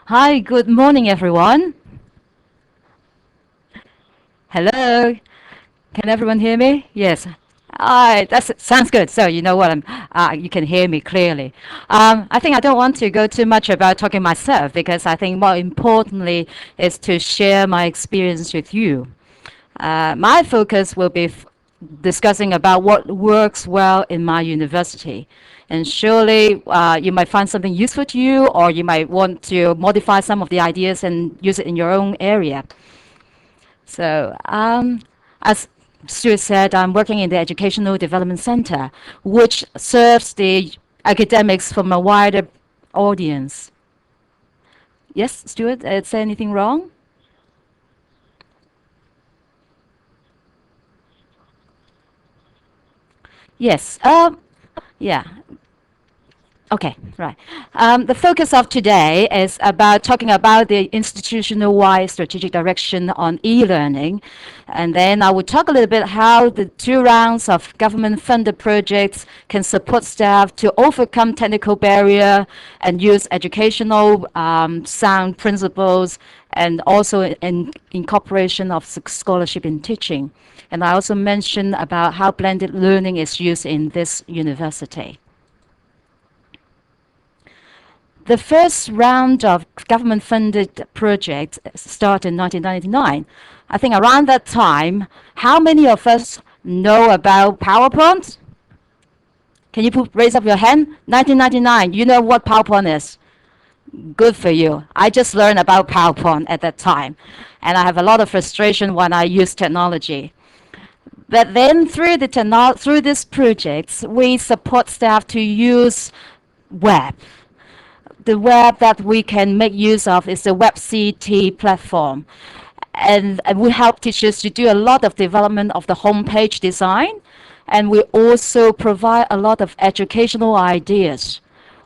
Hi, good morning, everyone. Hello, can everyone hear me? Yes. Hi, that sounds good. So you know what you can hear me clearly. I think I don't want to go too much about talking myself because I think more importantly is to share my experience with you. My focus will be discussing about what works well in my university. And surely you might find something useful to you, or you might want to modify some of the ideas and use it in your own area. So, as Stuart said, I'm working in the Educational Development Center, which serves the academics from a wider audience. Yes, Stuart, say anything wrong? Yes. Yeah. Okay, right. The focus of today is about talking about the institutional-wide strategic direction on e-learning. And then I will talk a little bit how the two rounds of government-funded projects can support staff to overcome technical barrier and use educational sound principles and also in incorporation of scholarship in teaching. And I also mentioned about how blended learning is used in this university. The first round of government-funded projects started in 1999. I think around that time, how many of us know about PowerPoint? Can you raise up your hand? 1999, you know what PowerPoint is? Good for you. I just learned about PowerPoint at that time, and I have a lot of frustration when I use technology. But then through these projects, we support staff to use web. The web that we can make use of is the WebCT platform. And we help teachers to do a lot of development of the homepage design. And we also provide a lot of educational ideas.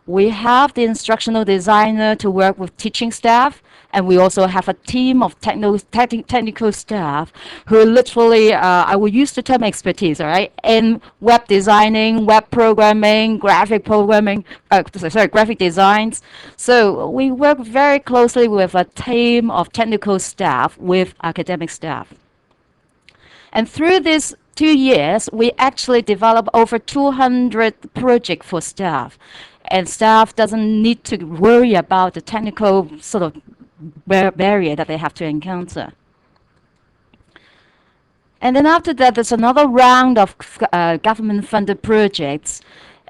We have the instructional designer to work with teaching staff, and we also have a team of technical staff who literally, I will use the term expertise, all right, in web designing, web programming, graphic designs. So we work very closely with a team of technical staff with academic staff. And through these 2 years, we actually developed over 200 projects for staff. And staff doesn't need to worry about the technical sort of barrier that they have to encounter. And then after that, there's another round of government-funded projects.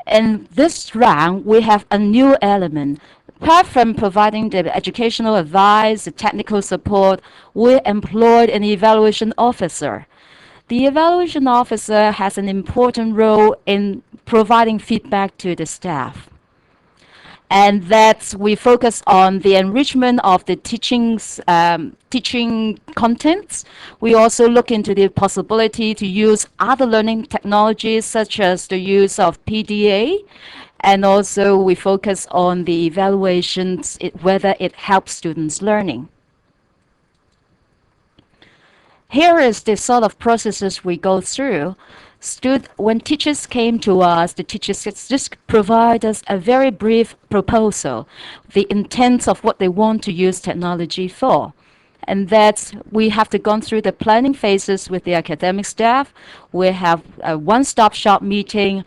In this round, we have a new element. Apart from providing the educational advice, the technical support, we employed an evaluation officer. The evaluation officer has an important role in providing feedback to the staff. And that we focus on the enrichment of the teaching contents. We also look into the possibility to use other learning technologies such as the use of PDA, and also we focus on the evaluations, whether it helps students learning. Here is the sort of processes we go through. When teachers came to us, the teachers just provide us a very brief proposal, the intent of what they want to use technology for. And that we have to go through the planning phases with the academic staff. We have a one-stop shop meeting.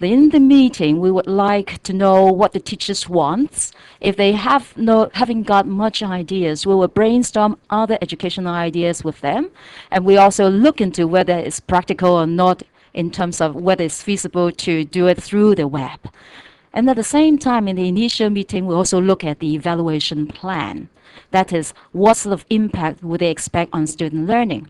In the meeting, we would like to know what the teachers want. If they haven't got much ideas, we will brainstorm other educational ideas with them. And we also look into whether it's practical or not in terms of whether it's feasible to do it through the web. And at the same time, in the initial meeting, we also look at the evaluation plan. That is, what sort of impact would they expect on student learning?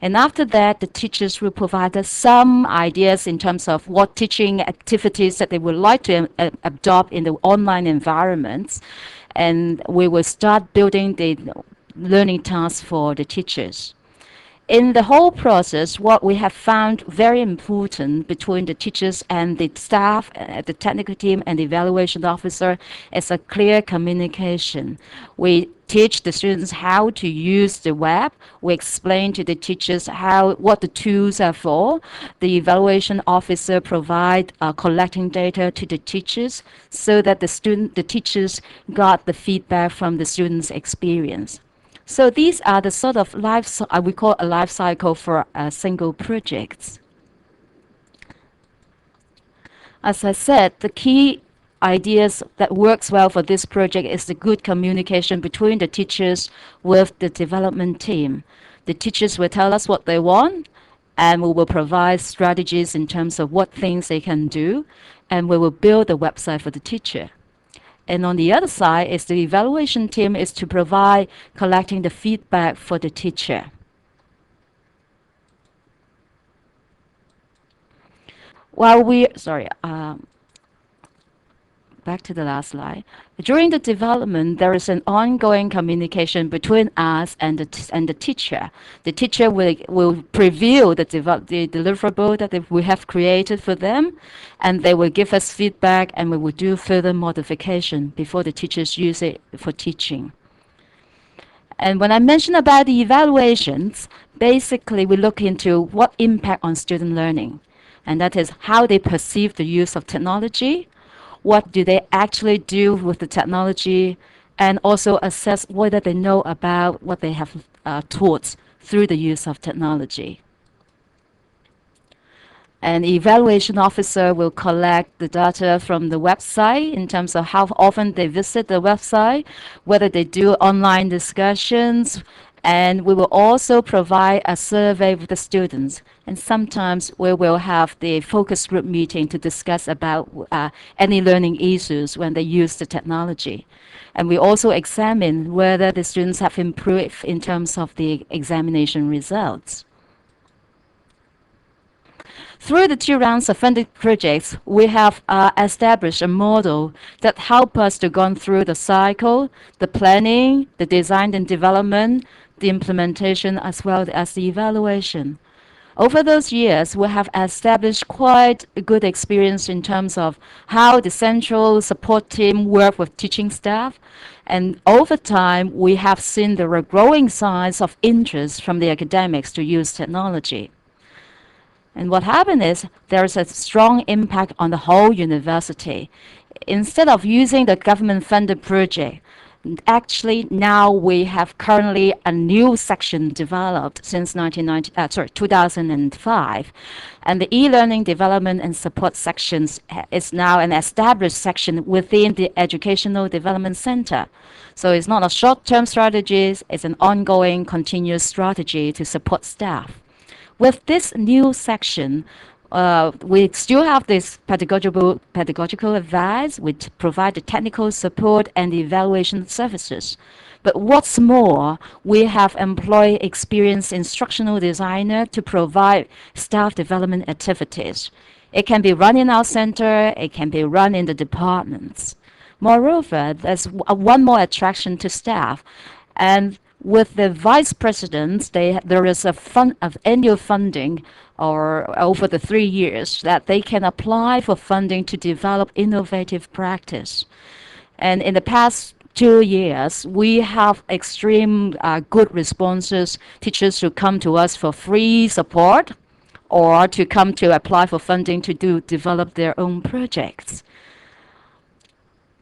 And after that, the teachers will provide us some ideas in terms of what teaching activities that they would like to adopt in the online environments. And we will start building the learning tasks for the teachers. In the whole process, what we have found very important between the teachers and the staff, the technical team and the evaluation officer is a clear communication. We teach the students how to use the web. We explain to the teachers what the tools are for. The evaluation officer provide collecting data to the teachers so that the teachers got the feedback from the students' experience. So these are the sort of we call a life cycle for a single project. As I said, the key ideas that works well for this project is the good communication between the teachers with the development team. The teachers will tell us what they want, and we will provide strategies in terms of what things they can do, and we will build a website for the teacher. And on the other side is the evaluation team is to provide collecting the feedback for the teacher. Back to the last slide. During the development, there is an ongoing communication between us and the teacher. The teacher will preview the deliverable that we have created for them, and they will give us feedback, and we will do further modification before the teachers use it for teaching. And when I mention about the evaluations, basically we look into what impact on student learning, and that is how they perceive the use of technology, what do they actually do with the technology, and also assess whether they know about what they have taught through the use of technology. An evaluation officer will collect the data from the website in terms of how often they visit the website, whether they do online discussions, and we will also provide a survey with the students. And sometimes we will have the focus group meeting to discuss about any learning issues when they use the technology. And we also examine whether the students have improved in terms of the examination results. Through the 2 rounds of funded projects, we have established a model that helps us to go through the cycle, the planning, the design and development, the implementation, as well as the evaluation. Over those years, we have established quite a good experience in terms of how the central support team work with teaching staff. And over time, we have seen the growing size of interest from the academics to use technology. And what happened is there's a strong impact on the whole university. Instead of using the government-funded project, actually now we have currently a new section developed since 2005. And the e-learning development and support sections is now an established section within the Educational Development Center. So it's not a short-term strategy, it's an ongoing continuous strategy to support staff. With this new section, we still have this pedagogical advice, which provide the technical support and the evaluation services. But what's more, we have employed experienced instructional designer to provide staff development activities. It can be run in our center, it can be run in the departments. Moreover, there's one more attraction to staff. And with the vice presidents, there is a annual funding or over the 3 years that they can apply for funding to develop innovative practice. And in the past 2 years, we have extreme good responses. Teachers who come to us for free support or to come to apply for funding to develop their own projects.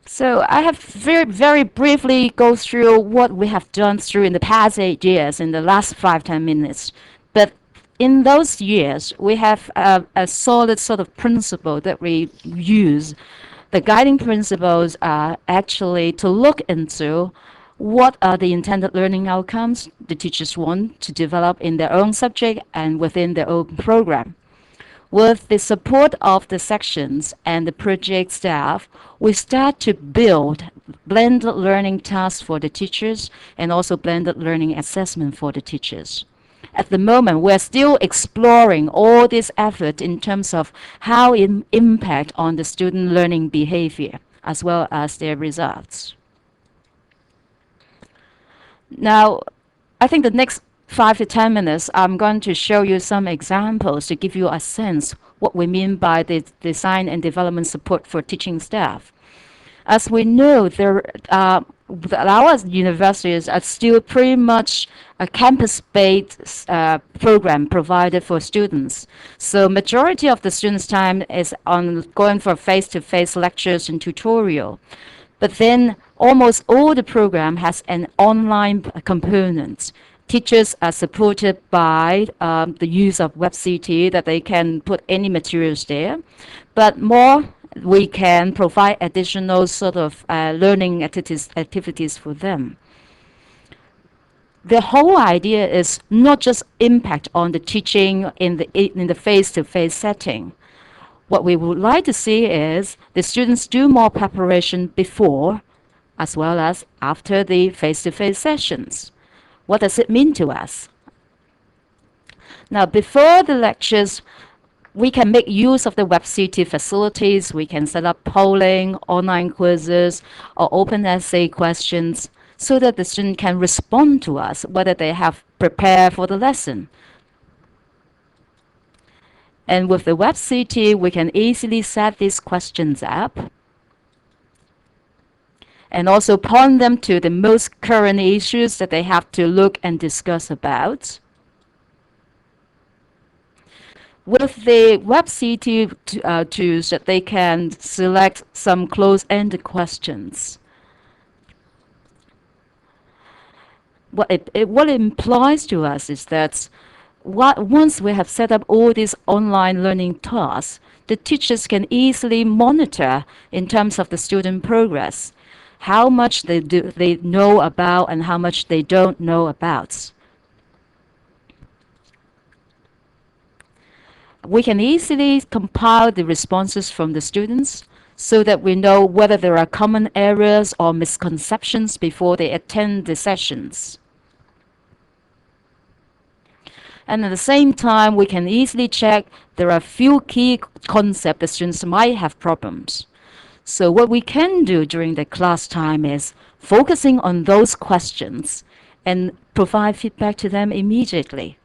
So I have very briefly go through what we have done through in the past 8 years in the last 5-10 minutes. But in those years, we have a solid sort of principle that we use. The guiding principles are actually to look into what are the intended learning outcomes the teachers want to develop in their own subject and within their own program. With the support of the sections and the project staff, we start to build blended learning tasks for the teachers and also blended learning assessment for the teachers. At the moment, we're still exploring all this effort in terms of how it impact on the student learning behavior as well as their results. Now, I think the next 5 to 10 minutes, I'm going to show you some examples to give you a sense what we mean by the design and development support for teaching staff. As we know, our universities are still pretty much a campus-based program provided for students. So majority of the students' time is on going for face-to-face lectures and tutorial. But then almost all the program has an online component. Teachers are supported by the use of WebCT that they can put any materials there. But more, we can provide additional sort of learning activities for them. The whole idea is not just impact on the teaching in the face-to-face setting. What we would like to see is the students do more preparation before as well as after the face-to-face sessions. What does it mean to us? Now, before the lectures, we can make use of the WebCT facilities. We can set up polling, online quizzes, or open essay questions so that the student can respond to us whether they have prepared for the lesson. And with the WebCT, we can easily set these questions up and also point them to the most current issues that they have to look and discuss about. With the WebCT tools, that they can select some close-ended questions. What it implies to us is that once we have set up all these online learning tasks, the teachers can easily monitor in terms of the student progress, how much they know about and how much they don't know about. We can easily compile the responses from the students so that we know whether there are common errors or misconceptions before they attend the sessions. And at the same time, we can easily check there are few key concepts the students might have problems. So what we can do during the class time is focusing on those questions and provide feedback to them immediately.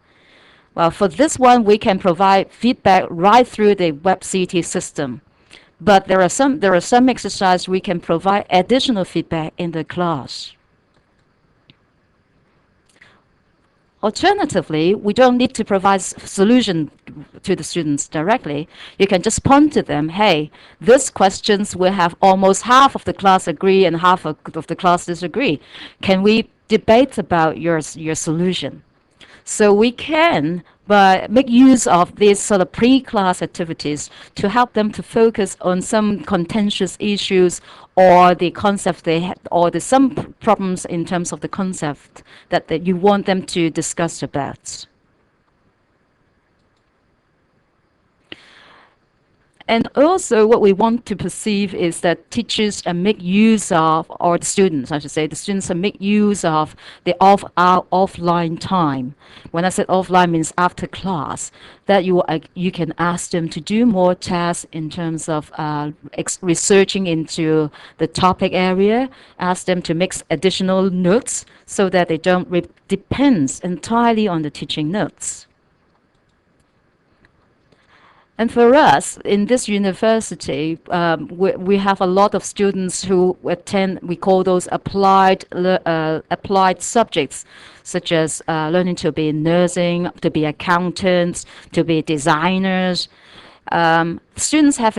Well, for this one, we can provide feedback right through the WebCT system. But there are some exercises we can provide additional feedback in the class. Alternatively, we don't need to provide solution to the students directly. You can just point to them, hey, these questions will have almost half of the class agree and half of the class disagree. Can we debate about your solution? So we can make use of these sort of pre-class activities to help them to focus on some contentious issues or the concept they had, or some problems in terms of the concept that you want them to discuss about. And also what we want to perceive is that teachers make use of, or the students, I should say, the students make use of the offline time. When I said offline means after class, that you can ask them to do more tasks in terms of researching into the topic area, ask them to make additional notes so that they don't depend entirely on the teaching notes. And for us, in this university, we have a lot of students who attend, we call those applied subjects, such as learning to be nursing, to be accountants, to be designers. Students have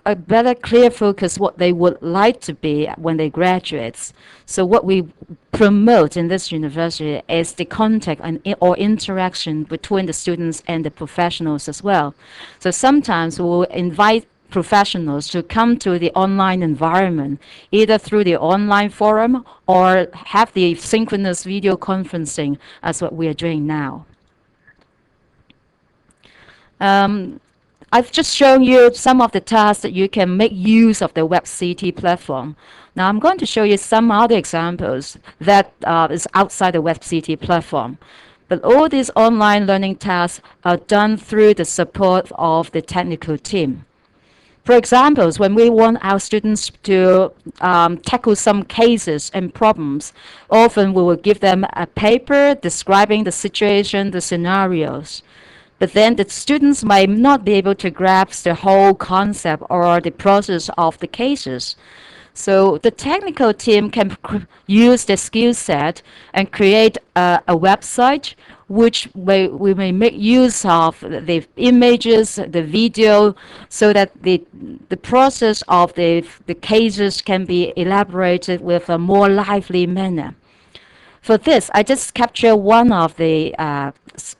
a better clear focus what they would like to be when they graduate. So what we promote in this university is the contact or interaction between the students and the professionals as well. So sometimes we'll invite professionals to come to the online environment, either through the online forum or have the synchronous video conferencing as what we are doing now. I've just shown you some of the tasks that you can make use of the WebCT platform. Now I'm going to show you some other examples that is outside the WebCT platform. But all these online learning tasks are done through the support of the technical team. For example, when we want our students to tackle some cases and problems, often we will give them a paper describing the situation, the scenarios. But then the students might not be able to grasp the whole concept or the process of the cases. So the technical team can use the skill set and create a website which we may make use of the images, the video, so that the process of the cases can be elaborated with a more lively manner. For this, I just capture one of the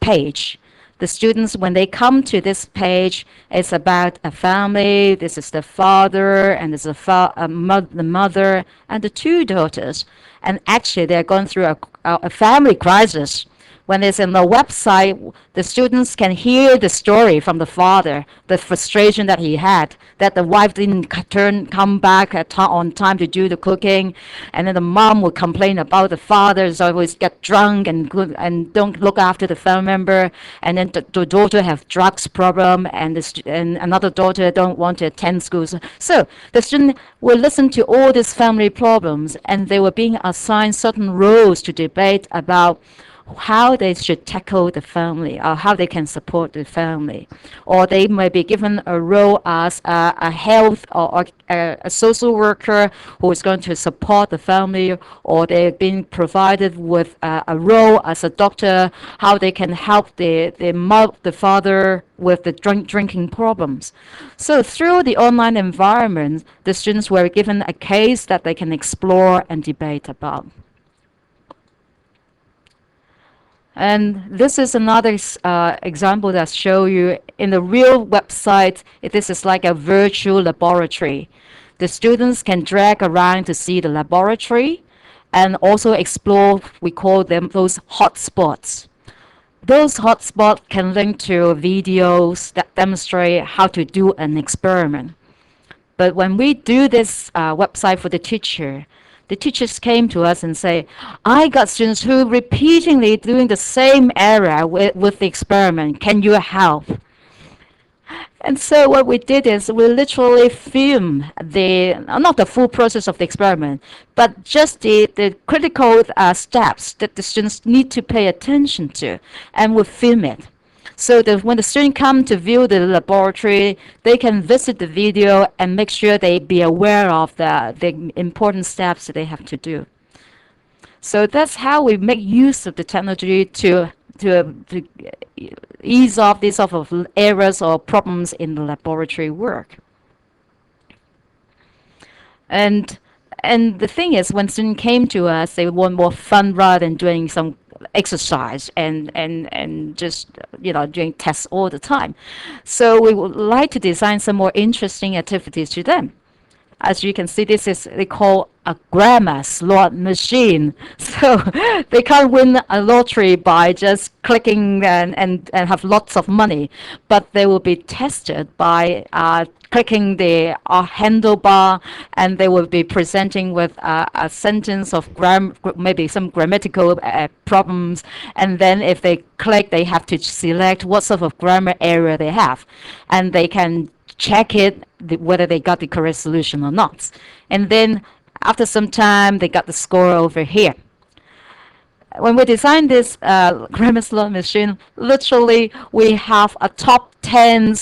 page. The students, when they come to this page, it's about a family. This is the father, and there's the mother, and the two daughters. And actually, they're going through a family crisis. When it's in the website, the students can hear the story from the father, the frustration that he had, that the wife didn't come back on time to do the cooking, and then the mom would complain about the father's always get drunk and don't look after the family member, and then the daughter have drugs problem, and and another daughter don't want to attend school. So the student will listen to all these family problems, and they were being assigned certain roles to debate about how they should tackle the family or how they can support the family. Or they may be given a role as a health or a social worker who is going to support the family, or they've been provided with a role as a doctor, how they can help the father with the drinking problems. So through the online environment, the students were given a case that they can explore and debate about. And this is another example that show you in the real website. This is like a virtual laboratory. The students can drag around to see the laboratory and also explore, we call them those hotspots. Those hotspots can link to videos that demonstrate how to do an experiment. But when we do this website for the teachers came to us and say, I got students who repeatedly doing the same error with the experiment. Can you help? And so what we did is we literally film not the full process of the experiment, but just the critical steps that the students need to pay attention to, and we film it. So that when the students come to view the laboratory, they can visit the video and make sure they be aware of the important steps that they have to do. So that's how we make use of the technology to ease off these sort of errors or problems in the laboratory work. And the thing is, when students came to us, they want more fun rather than doing some exercise and just doing tests all the time. So we would like to design some more interesting activities to them. As you can see, this is they call a grammar slot machine. So they can't win a lottery by just clicking and have lots of money, but they will be tested by clicking the handlebar, and they will be presenting with a sentence of maybe some grammatical problems, and then if they click, they have to select what sort of grammar error they have, and they can check it whether they got the correct solution or not. And then after some time, they got the score over here. When we designed this grammar slot machine, literally we have a top 10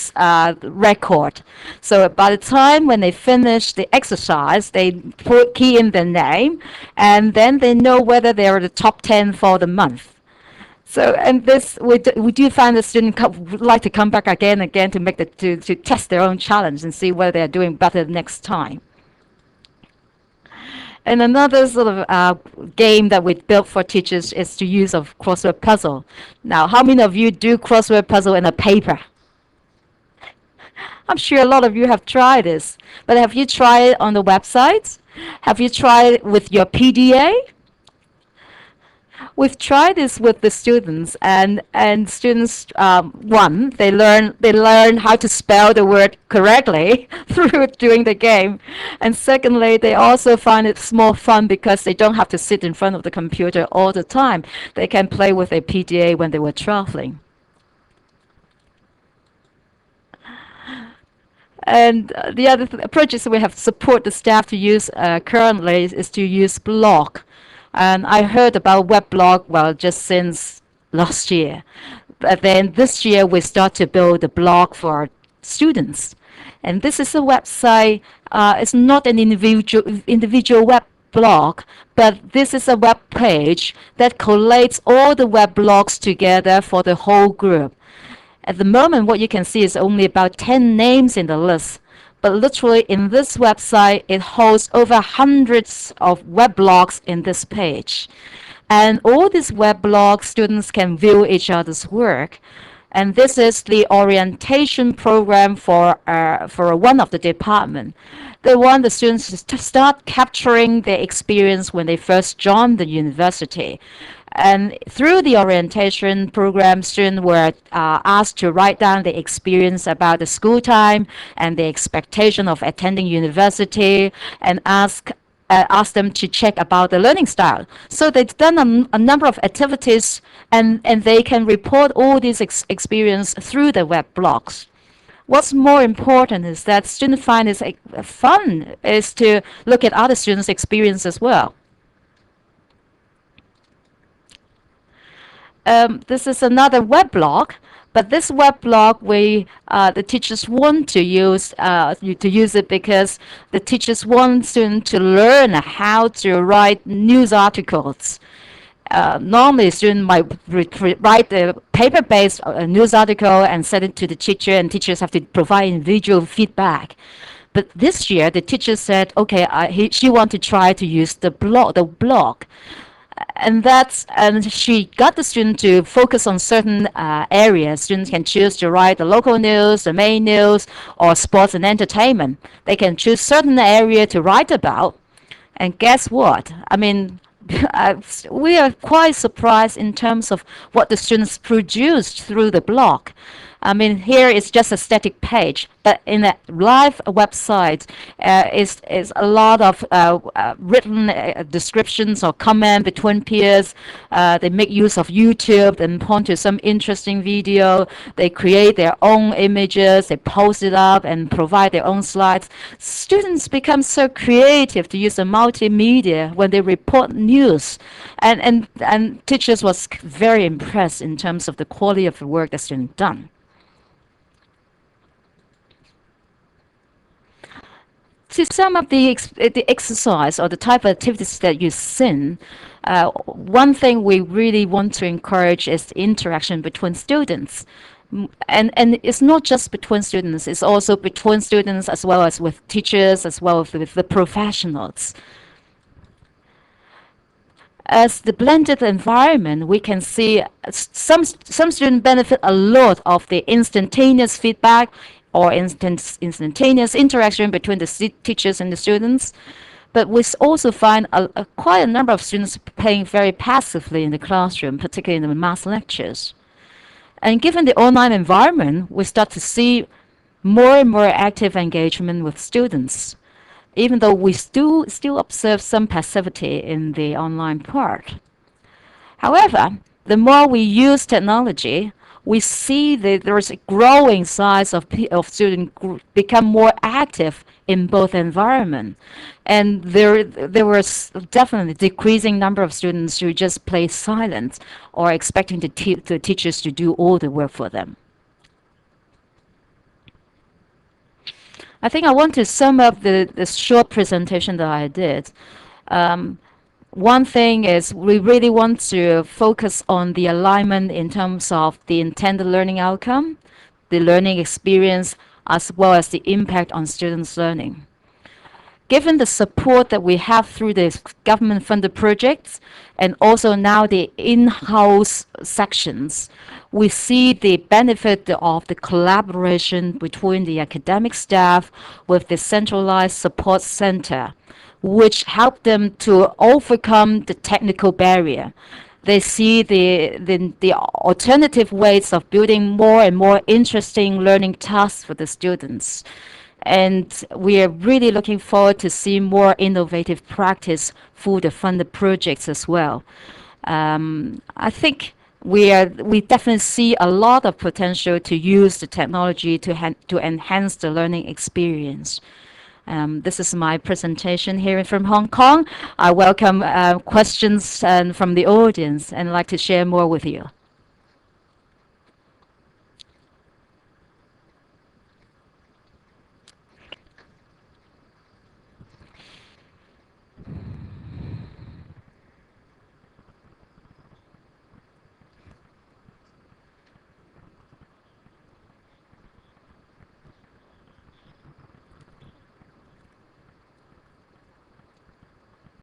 record. So by the time when they finish the exercise, they key in their name, and then they know whether they are the top 10 for the month. So, and this we do find the students would like to come back again and again to make to test their own challenge and see whether they're doing better next time. And another sort of game that we built for teachers is the use of crossword puzzle. Now, how many of you do crossword puzzle in a paper? I'm sure a lot of you have tried this, but have you tried it on the website? Have you tried it with your PDA? We've tried this with the students, and students, one, they learn how to spell the word correctly through doing the game, and secondly, they also find it more fun because they don't have to sit in front of the computer all the time. They can play with a PDA when they were traveling. And the other projects we have support the staff to use currently is to use blog. And I heard about weblog, well, just since last year. But then this year we start to build a blog for students. And this is a website, it's not an individual web blog, but this is a web page that collates all the web blogs together for the whole group. At the moment, what you can see is only about 10 names in the list. But literally in this website, it holds over hundreds of web blogs in this page. And all these web blogs, students can view each other's work. And this is the orientation program for one of the department. They want the students to start capturing their experience when they first joined the university. And through the orientation program, students were asked to write down the experience about the school time and the expectation of attending university, and ask them to check about the learning style. So they've done a number of activities, and they can report all these experience through the web blogs. What's more important is that students find it fun is to look at other students' experience as well. This is another weblog, but this weblog the teachers want to use it because the teachers want students to learn how to write news articles. Normally, a student might write a paper-based news article and send it to the teacher, and teachers have to provide individual feedback. But this year, the teacher said, "Okay, she wants to try to use the blog." And she got the student to focus on certain areas. Students can choose to write the local news, the main news, or sports and entertainment. They can choose certain area to write about. And guess what? I mean, we are quite surprised in terms of what the students produced through the blog. I mean, here it's just a static page, but in a live website, is a lot of written descriptions or comment between peers. They make use of YouTube and point to some interesting video. They create their own images, they post it up and provide their own slides. Students become so creative to use the multimedia when they report news. And teachers was very impressed in terms of the quality of the work that's been done. To sum up the exercise or the type of activities that you've seen, one thing we really want to encourage is the interaction between students. And it's not just between students, it's also between students as well as with teachers, as well as with the professionals. As the blended environment, we can see some students benefit a lot of the instantaneous feedback or instantaneous interaction between the teachers and the students. But we also find quite a number of students playing very passively in the classroom, particularly in the math lectures. And given the online environment, we start to see more and more active engagement with students, even though we still observe some passivity in the online part. However, the more we use technology, we see that there is a growing size of students become more active in both environments. And there was definitely decreasing number of students who just play silent or expecting the teachers to do all the work for them. I think I want to sum up the short presentation that I did. One thing is we really want to focus on the alignment in terms of the intended learning outcome, the learning experience, as well as the impact on students' learning. Given the support that we have through the government-funded projects and also now the in-house sections, we see the benefit of the collaboration between the academic staff with the centralized support center, which help them to overcome the technical barrier. They see the alternative ways of building more and more interesting learning tasks for the students. And we are really looking forward to see more innovative practice through the funded projects as well. I think we definitely see a lot of potential to use the technology to enhance the learning experience. This is my presentation here from Hong Kong. I welcome questions from the audience and like to share more with you.